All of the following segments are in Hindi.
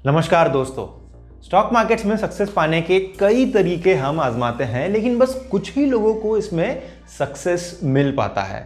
नमस्कार दोस्तों। स्टॉक मार्केट्स में सक्सेस पाने के कई तरीके हम आजमाते हैं, लेकिन बस कुछ ही लोगों को इसमें सक्सेस मिल पाता है।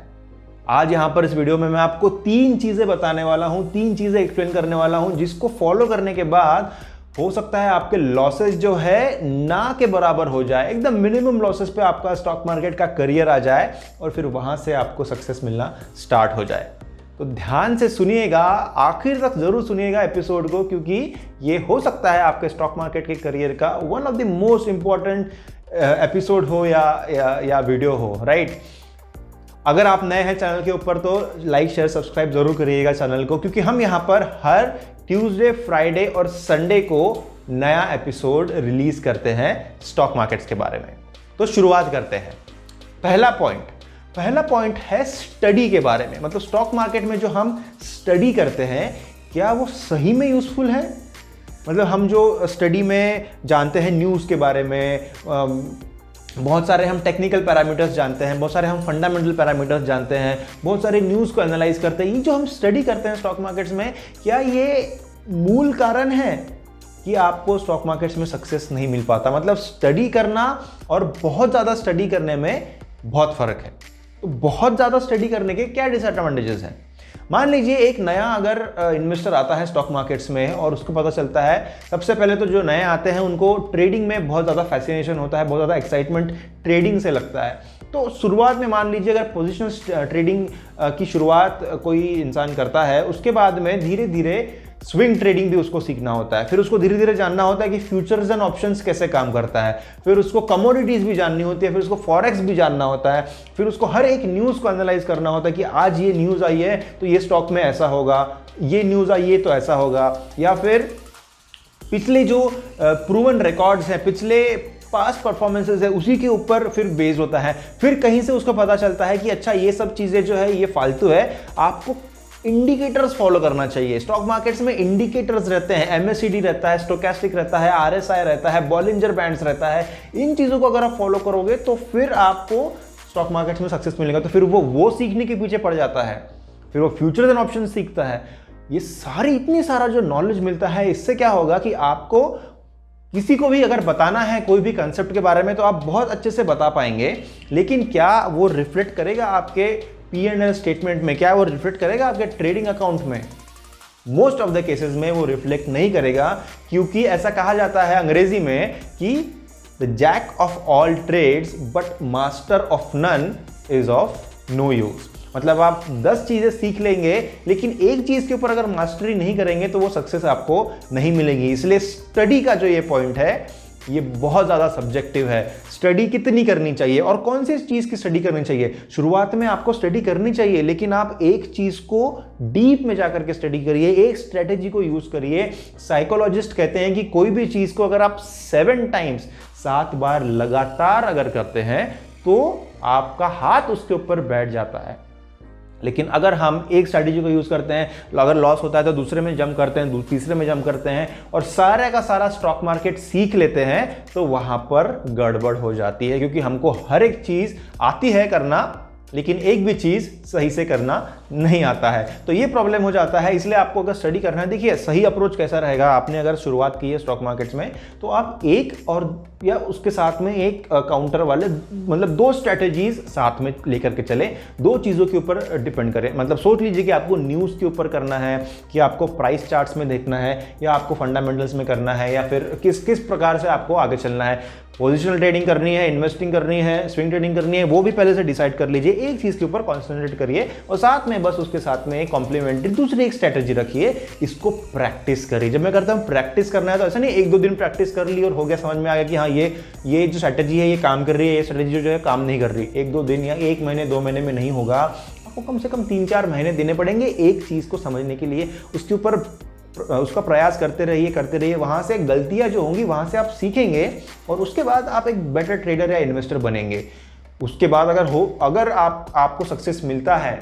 आज यहां पर इस वीडियो में मैं आपको 3 चीजें बताने वाला हूं, 3 चीजें एक्सप्लेन करने वाला हूं, जिसको फॉलो करने के बाद हो सकता है आपके लॉसेस जो है ना के बराबर हो जाए, एकदम मिनिमम लॉसेस पे आपका स्टॉक मार्केट का करियर आ जाए और फिर वहां से आपको सक्सेस मिलना स्टार्ट हो जाए। तो ध्यान से सुनिएगा, आखिर तक जरूर सुनिएगा एपिसोड को, क्योंकि ये हो सकता है आपके स्टॉक मार्केट के करियर का one of the most important episode हो या वीडियो हो, राइट। अगर आप नए हैं चैनल के ऊपर तो लाइक शेयर सब्सक्राइब जरूर करिएगा चैनल को, क्योंकि हम यहाँ पर हर ट्यूसडे, फ्राइडे और संडे को नया एपिसोड रिलीज करते हैं स्टॉक मार्केट्स के बारे में। तो शुरुआत करते हैं। पहला पॉइंट है स्टडी के बारे में। मतलब स्टॉक मार्केट में जो हम स्टडी करते हैं, क्या वो सही में यूजफुल है? मतलब हम जो स्टडी में जानते हैं न्यूज़ के बारे में, बहुत सारे हम टेक्निकल पैरामीटर्स जानते हैं, बहुत सारे हम फंडामेंटल पैरामीटर्स जानते हैं, बहुत सारे न्यूज़ को एनालाइज करते हैं। ये जो हम स्टडी करते हैं स्टॉक मार्केट्स में, क्या ये मूल कारण है कि आपको स्टॉक मार्केट्स में सक्सेस नहीं मिल पाता? मतलब स्टडी करना और बहुत ज़्यादा स्टडी करने में बहुत फ़र्क है। तो बहुत ज़्यादा स्टडी करने के क्या डिसएडवांटेजेस हैं? मान लीजिए एक नया अगर इन्वेस्टर आता है स्टॉक मार्केट्स में और उसको पता चलता है, सबसे पहले तो जो नए आते हैं उनको ट्रेडिंग में बहुत ज़्यादा फैसिनेशन होता है, बहुत ज़्यादा एक्साइटमेंट ट्रेडिंग से लगता है। तो शुरुआत में मान लीजिए अगर पोजिशनल ट्रेडिंग की शुरुआत कोई इंसान करता है, उसके बाद में धीरे धीरे स्विंग ट्रेडिंग भी उसको सीखना होता है। फिर उसको धीरे धीरे जानना होता है कि फ्यूचर्स एंड ऑप्शंस कैसे काम करता है। फिर उसको कमोडिटीज भी जाननी होती है, फिर उसको फॉरेक्स भी जानना होता है। फिर उसको हर एक न्यूज़ को एनालाइज करना होता है कि आज ये न्यूज़ आई है तो ये स्टॉक में ऐसा होगा, ये न्यूज़ आई है तो ऐसा होगा, या फिर पिछले जो प्रूवन रिकॉर्ड्स हैं, पिछले पास्ट परफॉर्मेंसेस है, उसी के ऊपर फिर बेस होता है। फिर कहीं से उसको पता चलता है कि अच्छा ये सब चीज़ें जो है ये फालतू है, आपको इंडिकेटर्स फॉलो करना चाहिए। स्टॉक मार्केट्स में इंडिकेटर्स रहते हैं, एमएससीडी रहता है, स्टोकेस्टिक रहता है, आरएसआई रहता है, बॉलिंजर बैंड्स रहता है। इन चीज़ों को अगर आप फॉलो करोगे तो फिर आपको स्टॉक मार्केट्स में सक्सेस मिलेगा। तो फिर वो सीखने के पीछे पड़ जाता है, फिर वो फ्यूचर्स एंड ऑप्शन सीखता है। ये सारी इतनी सारा जो नॉलेज मिलता है, इससे क्या होगा कि आपको किसी को भी अगर बताना है कोई भी कंसेप्ट के बारे में तो आप बहुत अच्छे से बता पाएंगे, लेकिन क्या वो रिफ्लेक्ट करेगा आपके P&L स्टेटमेंट में? क्या वो रिफ्लेक्ट करेगा आपके ट्रेडिंग अकाउंट में? मोस्ट ऑफ द केसेस में वो रिफ्लेक्ट नहीं करेगा, क्योंकि ऐसा कहा जाता है अंग्रेजी में कि the jack of all trades but master of none is of no use. मतलब आप 10 चीजें सीख लेंगे, लेकिन एक चीज के ऊपर अगर मास्टरी नहीं करेंगे तो वो सक्सेस आपको नहीं मिलेगी। इसलिए स्टडी का जो ये पॉइंट है ये बहुत ज़्यादा सब्जेक्टिव है। स्टडी कितनी करनी चाहिए और कौन सी चीज़ की स्टडी करनी चाहिए? शुरुआत में आपको स्टडी करनी चाहिए, लेकिन आप एक चीज़ को डीप में जाकर के स्टडी करिए, एक स्ट्रेटेजी को यूज़ करिए। साइकोलॉजिस्ट कहते हैं कि कोई भी चीज़ को अगर आप 7 बार लगातार अगर करते हैं तो आपका हाथ उसके ऊपर बैठ जाता है। लेकिन अगर हम एक स्ट्रैटेजी को यूज़ करते हैं, अगर लॉस होता है तो दूसरे में जंप करते हैं, तीसरे में जंप करते हैं और सारे का सारा स्टॉक मार्केट सीख लेते हैं, तो वहाँ पर गड़बड़ हो जाती है। क्योंकि हमको हर एक चीज़ आती है करना, लेकिन एक भी चीज़ सही से करना नहीं आता है। तो ये प्रॉब्लम हो जाता है। इसलिए आपको अगर स्टडी करना है, देखिए सही अप्रोच कैसा रहेगा। आपने अगर शुरुआत की है स्टॉक मार्केट्स में, तो आप एक और या उसके साथ में एक काउंटर वाले, मतलब 2 स्ट्रैटेजीज साथ में लेकर के चले, 2 चीज़ों के ऊपर डिपेंड करें। मतलब सोच लीजिए कि आपको न्यूज़ के ऊपर करना है, कि आपको प्राइस चार्ट्स में देखना है, या आपको फंडामेंटल्स में करना है, या फिर किस प्रकार से आपको आगे चलना है। पोजिशनल ट्रेडिंग करनी है, इन्वेस्टिंग करनी है, स्विंग ट्रेडिंग करनी है, वो भी पहले से डिसाइड कर लीजिए। एक चीज़ के ऊपर कॉन्सेंट्रेट करिए और साथ में बस उसके साथ में एक कॉम्प्लीमेंट्री दूसरी एक स्ट्रैटेजी रखिए। इसको प्रैक्टिस करिए। जब मैं करता हूँ प्रैक्टिस करना है तो ऐसा नहीं 1-2 दिन प्रैक्टिस कर ली और हो गया, समझ में आ गया कि हाँ ये जो स्ट्रैटेजी है ये काम कर रही है, ये स्ट्रैटेजी जो है काम नहीं कर रही। 1-2 दिन या 1 महीने 2 महीने में नहीं होगा। आपको कम से कम 3-4 महीने देने पड़ेंगे एक चीज़ को समझने के लिए। उसके ऊपर उसका प्रयास करते रहिए। वहाँ से गलतियाँ जो होंगी वहाँ से आप सीखेंगे और उसके बाद आप एक बेटर ट्रेडर या इन्वेस्टर बनेंगे। उसके बाद अगर आपको सक्सेस मिलता है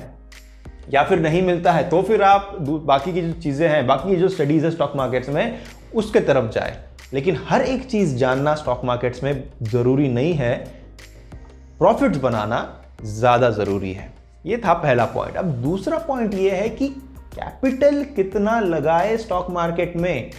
या फिर नहीं मिलता है, तो फिर आप बाकी की जो चीज़ें हैं, बाकी की जो स्टडीज़ है स्टॉक मार्केट्स में, उसके तरफ जाए। लेकिन हर एक चीज़ जानना स्टॉक मार्केट्स में ज़रूरी नहीं है। प्रॉफिट्स बनाना ज़्यादा ज़रूरी है। ये था पहला पॉइंट। अब दूसरा पॉइंट ये है कि कैपिटल कितना लगाए स्टॉक मार्केट में।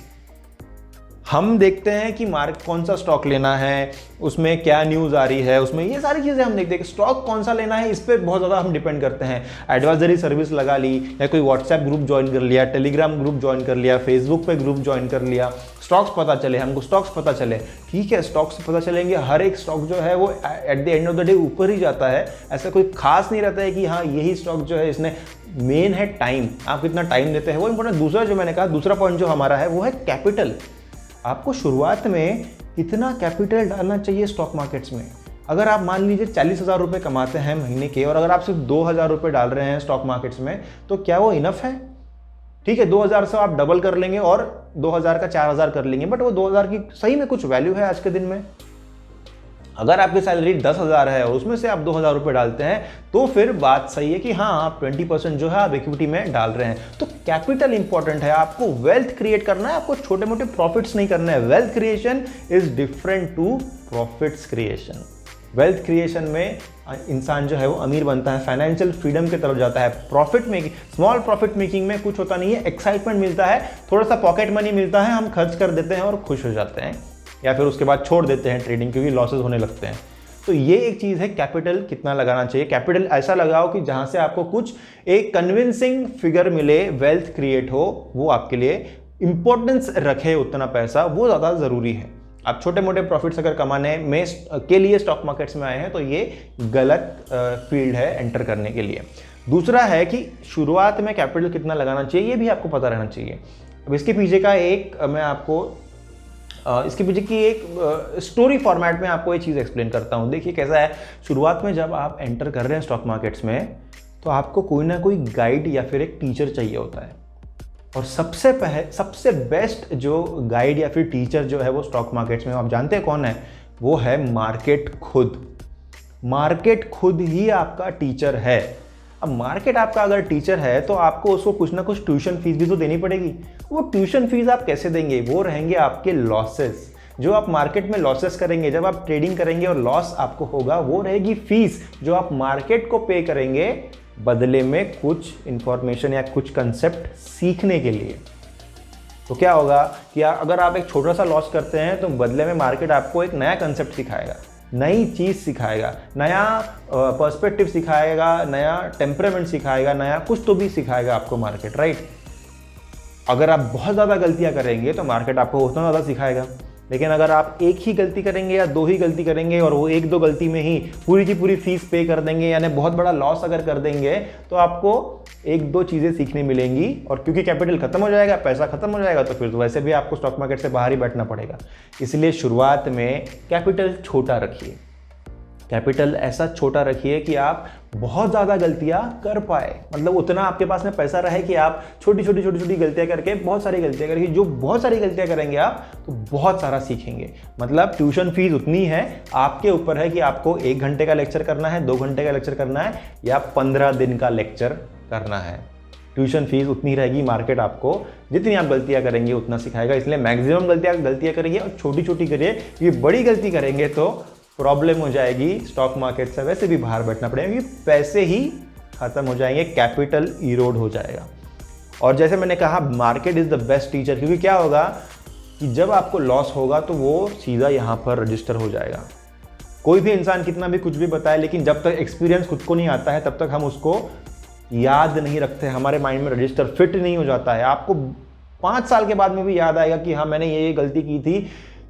हम देखते हैं कि कौन सा स्टॉक लेना है, उसमें क्या न्यूज़ आ रही है, उसमें ये सारी चीज़ें हम देखते हैं कि स्टॉक कौन सा लेना है, इस पर बहुत ज़्यादा हम डिपेंड करते हैं। एडवाइजरी सर्विस लगा ली, या कोई व्हाट्सएप ग्रुप ज्वाइन कर लिया, टेलीग्राम ग्रुप ज्वाइन कर लिया, फेसबुक पे ग्रुप ज्वाइन कर लिया, स्टॉक्स पता चले हमको, स्टॉक्स पता चले, ठीक है, स्टॉक्स पता चलेंगे। हर एक स्टॉक जो है वो at the end of the day ऊपर ही जाता है, ऐसा कोई खास नहीं रहता है कि हाँ यही स्टॉक जो है इसने, मेन है टाइम, आप कितना टाइम देते हैं वो इंपॉर्टेंट। दूसरा जो मैंने कहा, दूसरा पॉइंट जो हमारा है वो है कैपिटल। आपको शुरुआत में कितना कैपिटल डालना चाहिए स्टॉक मार्केट्स में। अगर आप मान लीजिए 40,000 रुपये कमाते हैं महीने के, और अगर आप सिर्फ 2,000 रुपये डाल रहे हैं स्टॉक मार्केट्स में, तो क्या वो इनफ है? ठीक है, 2,000 से आप डबल कर लेंगे और 2,000 का 4,000 कर लेंगे, बट वो 2,000 की सही में कुछ वैल्यू है आज के दिन में? अगर आपकी सैलरी 10,000 है और उसमें से आप 2,000 रुपये डालते हैं, तो फिर बात सही है कि हाँ आप 20% जो है आप इक्विटी में डाल रहे हैं। तो कैपिटल इंपॉर्टेंट है, आपको वेल्थ क्रिएट करना है, आपको छोटे मोटे प्रॉफिट्स नहीं करना है। Wealth creation is different to profits creation. Wealth creation में इंसान जो है वो अमीर बनता है, फाइनेंशियल फ्रीडम की तरफ जाता है। Profit making, small profit making में कुछ होता नहीं है, एक्साइटमेंट मिलता है, थोड़ा सा पॉकेट मनी मिलता है, हम खर्च कर देते हैं और खुश हो जाते हैं, या फिर उसके बाद छोड़ देते हैं ट्रेडिंग क्योंकि लॉसेस होने लगते हैं। तो ये एक चीज़ है, कैपिटल कितना लगाना चाहिए। कैपिटल ऐसा लगाओ कि जहां से आपको कुछ एक कन्विंसिंग फिगर मिले, वेल्थ क्रिएट हो, वो आपके लिए इंपॉर्टेंस रखे, उतना पैसा वो ज़्यादा ज़रूरी है। आप छोटे मोटे प्रॉफिट्स अगर कमाने में के लिए स्टॉक मार्केट्स में आए हैं तो ये गलत फील्ड है एंटर करने के लिए। दूसरा है कि शुरुआत में कैपिटल कितना लगाना चाहिए, ये भी आपको पता रहना चाहिए। अब इसके पीछे का एक मैं आपको इसके पीछे की एक स्टोरी फॉर्मेट में आपको ये चीज़ एक्सप्लेन करता हूँ। देखिए कैसा है, शुरुआत में जब आप एंटर कर रहे हैं स्टॉक मार्केट्स में, तो आपको कोई ना कोई गाइड या फिर एक टीचर चाहिए होता है। और सबसे बेस्ट जो गाइड या फिर टीचर जो है वो स्टॉक मार्केट्स में, आप जानते हैं कौन है? वो है मार्केट खुद। मार्केट खुद ही आपका टीचर है। अब मार्केट आपका अगर टीचर है तो आपको उसको कुछ ना कुछ ट्यूशन फीस भी तो देनी पड़ेगी। वो ट्यूशन फीस आप कैसे देंगे? वो रहेंगे आपके लॉसेस, जो आप मार्केट में लॉसेस करेंगे। जब आप ट्रेडिंग करेंगे और लॉस आपको होगा, वो रहेगी फीस जो आप मार्केट को पे करेंगे बदले में कुछ इंफॉर्मेशन या कुछ कंसेप्ट सीखने के लिए। तो क्या होगा कि अगर आप एक छोटा सा लॉस करते हैं तो बदले में मार्केट आपको एक नया कंसेप्ट सिखाएगा, नई चीज़ सिखाएगा, नया पर्सपेक्टिव सिखाएगा, नया टेम्परामेंट सिखाएगा, नया कुछ तो भी सिखाएगा आपको मार्केट, राइट। अगर आप बहुत ज़्यादा गलतियां करेंगे तो मार्केट आपको उतना ज़्यादा सिखाएगा। लेकिन अगर आप एक ही गलती करेंगे या दो ही गलती करेंगे और वो एक दो गलती में ही पूरी की पूरी फीस पे कर देंगे, यानी बहुत बड़ा लॉस अगर कर देंगे, तो आपको एक दो चीज़ें सीखने मिलेंगी। और क्योंकि कैपिटल खत्म हो जाएगा, पैसा खत्म हो जाएगा, तो फिर तो वैसे भी आपको स्टॉक मार्केट से बाहर ही बैठना पड़ेगा। इसलिए शुरुआत में कैपिटल छोटा रखिए। कैपिटल ऐसा छोटा रखिए कि आप बहुत ज़्यादा गलतियां कर पाए, मतलब उतना आपके पास में पैसा रहे कि आप छोटी छोटी गलतियां करके, बहुत सारी गलतियां करके, जो बहुत सारी गलतियां करेंगे आप तो बहुत सारा सीखेंगे। मतलब ट्यूशन फीस उतनी है, आपके ऊपर है कि आपको 1 घंटे का लेक्चर करना है, 2 घंटे का लेक्चर करना है, या 15 दिन का लेक्चर करना है। ट्यूशन फीस उतनी रहेगी। मार्केट आपको जितनी आप गलतियां करेंगे उतना सिखाएगा। इसलिए मैक्सिमम गलतियां करिए और छोटी छोटी करिए। ये बड़ी गलती करेंगे तो प्रॉब्लम हो जाएगी, स्टॉक मार्केट से वैसे भी बाहर बैठना पड़ेगा, पैसे ही खत्म हो जाएंगे, कैपिटल इरोड हो जाएगा। और जैसे मैंने कहा, market is the best teacher, क्योंकि क्या होगा कि जब आपको लॉस होगा तो वो सीधा यहाँ पर रजिस्टर हो जाएगा। कोई भी इंसान कितना भी कुछ भी बताए, लेकिन जब तक एक्सपीरियंस खुद को नहीं आता है तब तक हम उसको याद नहीं रखते, हमारे माइंड में रजिस्टर फिट नहीं हो जाता है। आपको 5 साल के बाद में भी याद आएगा कि हाँ मैंने ये गलती की थी,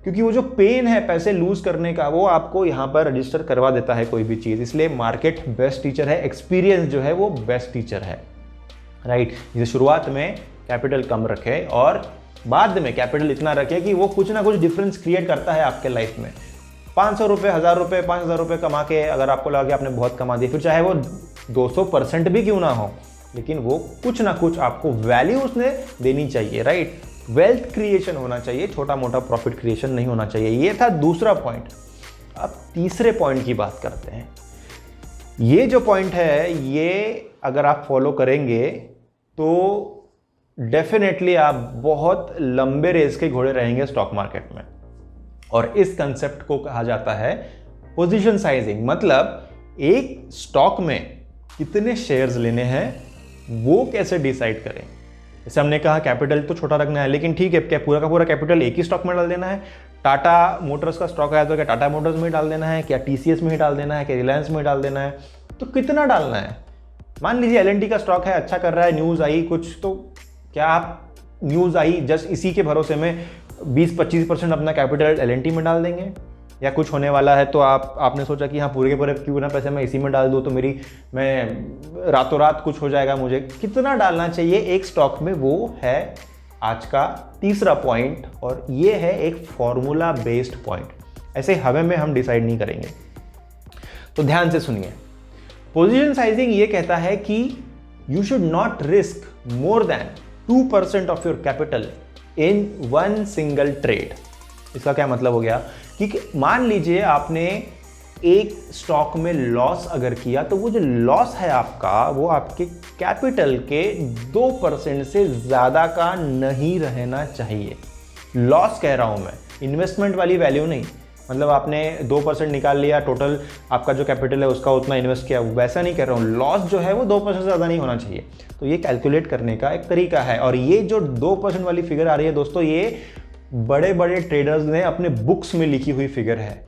क्योंकि वो जो पेन है पैसे लूज करने का, वो आपको यहाँ पर रजिस्टर करवा देता है कोई भी चीज़। इसलिए मार्केट बेस्ट टीचर है, एक्सपीरियंस जो है वो बेस्ट टीचर है, राइट। जैसे शुरुआत में कैपिटल कम रखे और बाद में कैपिटल इतना रखे कि वो कुछ ना कुछ डिफरेंस क्रिएट करता है आपके लाइफ में। 500 रुपये, 1000 रुपये, 5000 रुपये कमा के अगर आपको लगा कि आपने बहुत कमा दिया, फिर चाहे वो 200% भी क्यों ना हो, लेकिन वो कुछ ना कुछ आपको वैल्यू उसने देनी चाहिए, राइट। वेल्थ क्रिएशन होना चाहिए, छोटा मोटा प्रॉफिट क्रिएशन नहीं होना चाहिए। ये था दूसरा पॉइंट। अब तीसरे पॉइंट की बात करते हैं। ये जो पॉइंट है, ये अगर आप फॉलो करेंगे तो डेफिनेटली आप बहुत लंबे रेस के घोड़े रहेंगे स्टॉक मार्केट में। और इस कंसेप्ट को कहा जाता है पोजीशन साइजिंग। मतलब एक स्टॉक में कितने शेयर्स लेने हैं वो कैसे डिसाइड करें। जैसे हमने कहा कैपिटल तो छोटा रखना है, लेकिन ठीक है, क्या पूरा का पूरा कैपिटल एक ही स्टॉक में डाल देना है? टाटा मोटर्स का स्टॉक आया तो क्या टाटा मोटर्स में ही डाल देना है, क्या टीसीएस में ही डाल देना है, क्या रिलायंस में डाल देना है? तो कितना डालना है? मान लीजिए एलएनटी का स्टॉक है, अच्छा कर रहा है, न्यूज़ आई कुछ, तो क्या आप न्यूज़ आई जस्ट इसी के भरोसे में 20-25% अपना कैपिटल एलएनटी में डाल देंगे? या कुछ होने वाला है तो आपने सोचा कि हाँ पूरे के पूरे क्यों ना पैसे मैं इसी में डाल दूँ, तो मैं रातों रात कुछ हो जाएगा मुझे। कितना डालना चाहिए एक स्टॉक में, वो है आज का तीसरा पॉइंट, और ये है एक फॉर्मूला बेस्ड पॉइंट। ऐसे हवा में हम डिसाइड नहीं करेंगे। तो ध्यान से सुनिए, पोजीशन साइजिंग ये कहता है कि you should not risk more than 2% of your capital in one single trade. इसका क्या मतलब हो गया कि मान लीजिए आपने एक स्टॉक में लॉस अगर किया, तो वो जो लॉस है आपका, वो आपके कैपिटल के 2% से ज़्यादा का नहीं रहना चाहिए। लॉस कह रहा हूँ मैं, इन्वेस्टमेंट वाली वैल्यू नहीं। मतलब आपने 2% निकाल लिया, टोटल आपका जो कैपिटल है उसका उतना इन्वेस्ट किया, वैसा नहीं कह रहा हूँ। लॉस जो है वो 2% से ज़्यादा नहीं होना चाहिए। तो ये कैलकुलेट करने का एक तरीका है, और ये जो 2% वाली फिगर आ रही है दोस्तों, ये बड़े बड़े ट्रेडर्स ने अपने बुक्स में लिखी हुई फिगर है।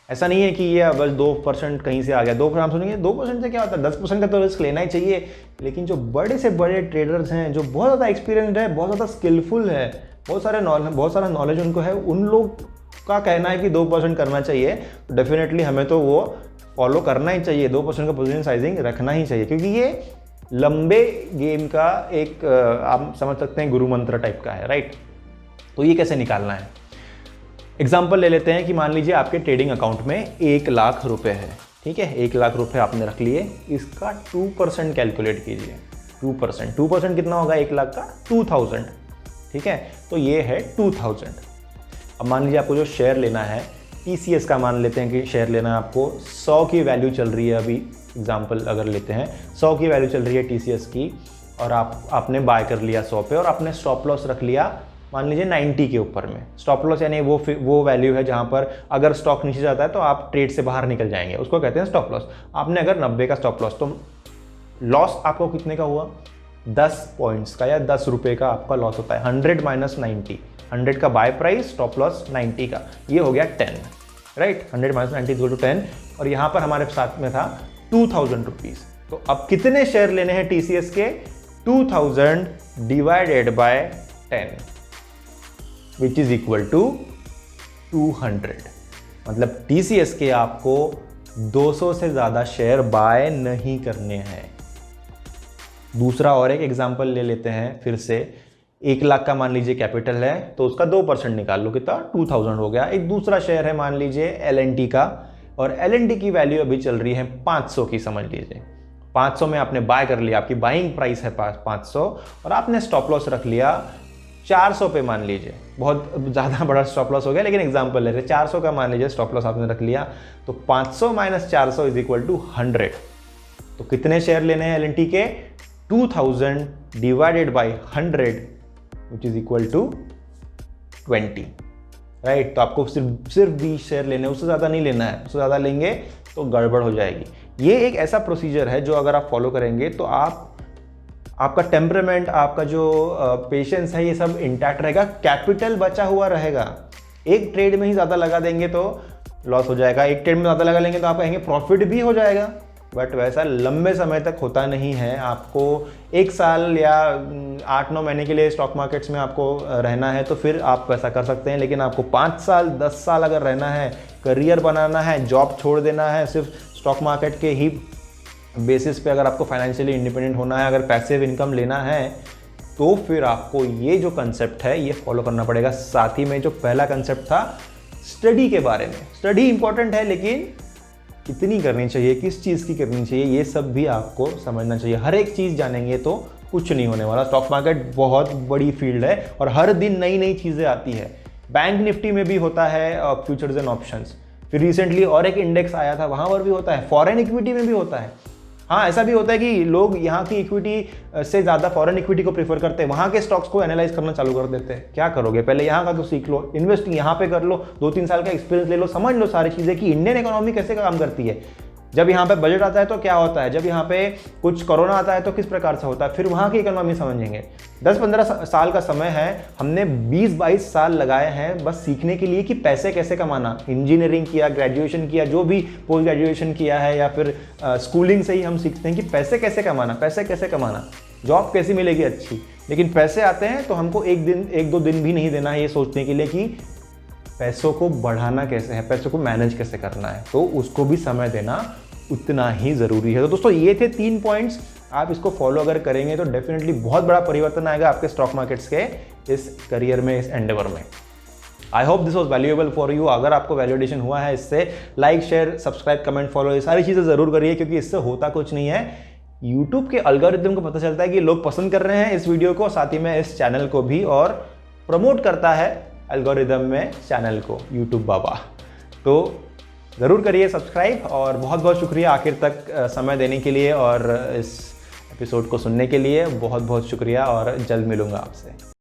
ऐसा नहीं है कि ये बस 2% कहीं से आ गया। 2% सुनेंगे 2% से क्या होता है, 10% का तो रिस्क लेना ही चाहिए। लेकिन जो बड़े से बड़े ट्रेडर्स हैं, जो बहुत ज़्यादा एक्सपीरियंस्ड है, बहुत ज़्यादा स्किलफुल है, बहुत सारा नॉलेज उनको है, उन लोग का कहना है कि 2% करना चाहिए। तो डेफिनेटली हमें तो वो फॉलो करना ही चाहिए, 2% का पोजीशन साइजिंग रखना ही चाहिए, क्योंकि ये लंबे गेम का एक आप समझ सकते हैं गुरु मंत्र टाइप का है, राइट। तो ये कैसे निकालना है, एग्जाम्पल ले लेते हैं कि मान लीजिए आपके ट्रेडिंग अकाउंट में 1 लाख रुपए है, ठीक है। 1 लाख रुपए आपने रख लिए, इसका 2% कैलकुलेट कीजिए। 2% कितना होगा 1 लाख का? 2000, ठीक है। तो ये है 2000। अब मान लीजिए आपको जो शेयर लेना है, टीसीएस का मान लेते हैं कि शेयर लेना है आपको, 100 की वैल्यू चल रही है अभी, एग्जाम्पल अगर लेते हैं 100 की वैल्यू चल रही है टीसीएस की, और आपने बाय कर लिया 100 पे, और आपने स्टॉप लॉस रख लिया मान लीजिए 90 के ऊपर में। स्टॉप लॉस यानी वो वैल्यू है जहां पर अगर स्टॉक नीचे जाता है तो आप ट्रेड से बाहर निकल जाएंगे, उसको कहते हैं स्टॉप लॉस। आपने अगर 90 का स्टॉप लॉस, तो लॉस आपको कितने का हुआ? 10 पॉइंट्स का या 10 रुपए का आपका लॉस होता है। 100 माइनस 90, 100 का बाय प्राइस, स्टॉप लॉस 90 का, ये हो गया 10, राइट। 100 माइनस 90 इक्वल टू 10, और यहाँ पर हमारे साथ में था 2000 रुपीज़। तो अब कितने शेयर लेने हैं टीसीएस के? 2000 divided by 10 which is equal to 200। मतलब टीसीएस के आपको 200 से ज़्यादा शेयर बाय नहीं करने हैं। दूसरा और एक एग्जांपल ले लेते हैं फिर से। 1 लाख का मान लीजिए कैपिटल है, तो उसका 2% निकाल लो, कितना? 2000 हो गया। एक दूसरा शेयर है मान लीजिए एलएनटी का, और एलएनटी की वैल्यू अभी चल रही है 500 की, समझ लीजिए 500 में आपने बाय कर लिया, आपकी बाइंग प्राइस है 500, और आपने स्टॉप लॉस रख लिया 400 पे, मान लीजिए बहुत ज़्यादा बड़ा स्टॉप लॉस हो गया, लेकिन एग्जांपल ले रहे, 400 का मान लीजिए स्टॉप लॉस आपने रख लिया, तो 500 माइनस 400 इज इक्वल टू 100। तो कितने शेयर लेने हैं एलएनटी के? 2000 divided by 100 which is equal to 20, right. तो आपको सिर्फ 20 शेयर लेने, उससे ज़्यादा नहीं लेना है, उससे ज़्यादा लेंगे तो गड़बड़ हो जाएगी। ये एक ऐसा प्रोसीजर है जो अगर आप फॉलो करेंगे तो आपका टेम्परामेंट, आपका जो पेशेंस है, ये सब इंटैक्ट रहेगा, कैपिटल बचा हुआ रहेगा। एक ट्रेड में ही ज़्यादा लगा देंगे तो लॉस हो जाएगा, एक ट्रेड में ज़्यादा लगा लेंगे तो आप कहेंगे प्रॉफिट भी हो जाएगा, बट वैसा लंबे समय तक होता नहीं है। आपको 1 साल या 8-9 महीने के लिए स्टॉक मार्केट्स में आपको रहना है तो फिर आप वैसा कर सकते हैं, लेकिन आपको 5 साल 10 साल अगर रहना है, करियर बनाना है, जॉब छोड़ देना है, सिर्फ स्टॉक मार्केट के ही बेसिस पे अगर आपको फाइनेंशियली इंडिपेंडेंट होना है, अगर पैसिव इनकम लेना है, तो फिर आपको ये जो कंसेप्ट है ये फॉलो करना पड़ेगा। साथ ही में जो पहला कंसेप्ट था स्टडी के बारे में, स्टडी इंपॉर्टेंट है, लेकिन कितनी करनी चाहिए, किस चीज़ की करनी चाहिए, ये सब भी आपको समझना चाहिए। हर एक चीज़ जानेंगे तो कुछ नहीं होने वाला। स्टॉक मार्केट बहुत बड़ी फील्ड है और हर दिन नई नई चीज़ें आती है। बैंक निफ्टी में भी होता है फ्यूचर्स एंड ऑप्शंस, फिर रिसेंटली और एक इंडेक्स आया था, वहाँ पर भी होता है, फॉरेन इक्विटी में भी होता है। हाँ, ऐसा भी होता है कि लोग यहाँ की इक्विटी से ज़्यादा फॉरेन इक्विटी को प्रेफर करते हैं, वहाँ के स्टॉक्स को एनालाइज करना चालू कर देते हैं। क्या करोगे, पहले यहाँ का तो सीख लो, इन्वेस्ट यहाँ पे कर लो, 2-3 साल का एक्सपीरियंस ले लो, समझ लो सारी चीज़ें कि इंडियन इकोनॉमी कैसे काम करती है। जब यहाँ पे बजट आता है तो क्या होता है, जब यहाँ पे कुछ कोरोना आता है तो किस प्रकार से होता है, फिर वहाँ की इकोनॉमी समझेंगे। 10-15 साल का समय है, हमने 20-22 साल लगाए हैं बस सीखने के लिए कि पैसे कैसे कमाना। इंजीनियरिंग किया, ग्रेजुएशन किया, जो भी पोस्ट ग्रेजुएशन किया है या फिर स्कूलिंग से ही हम सीखते हैं कि पैसे कैसे कमाना, पैसे कैसे कमाना, जॉब कैसी मिलेगी अच्छी। लेकिन पैसे आते हैं तो हमको एक दो दिन भी नहीं देना है ये सोचने के लिए कि पैसों को बढ़ाना कैसे है, पैसों को मैनेज कैसे करना है, तो उसको भी समय देना उतना ही ज़रूरी है। तो दोस्तों ये थे 3 पॉइंट्स, आप इसको फॉलो अगर करेंगे तो डेफिनेटली बहुत बड़ा परिवर्तन आएगा आपके स्टॉक मार्केट्स के इस करियर में, इस एंडेवर में। I hope this was valuable for you. अगर आपको वैल्यूडेशन हुआ है इससे, like, share, subscribe, comment, follow, ये सारी चीज़ें ज़रूर करिए, क्योंकि इससे होता कुछ नहीं है, यूट्यूब के एल्गोरिथम को पता चलता है कि लोग पसंद कर रहे हैं इस वीडियो को, साथ ही में इस चैनल को भी, और प्रमोट करता है एल्गोरिथम में चैनल को यूट्यूब बाबा। तो ज़रूर करिए सब्सक्राइब, और बहुत बहुत शुक्रिया आखिर तक समय देने के लिए और इस एपिसोड को सुनने के लिए। बहुत बहुत शुक्रिया, और जल्द मिलूंगा आपसे।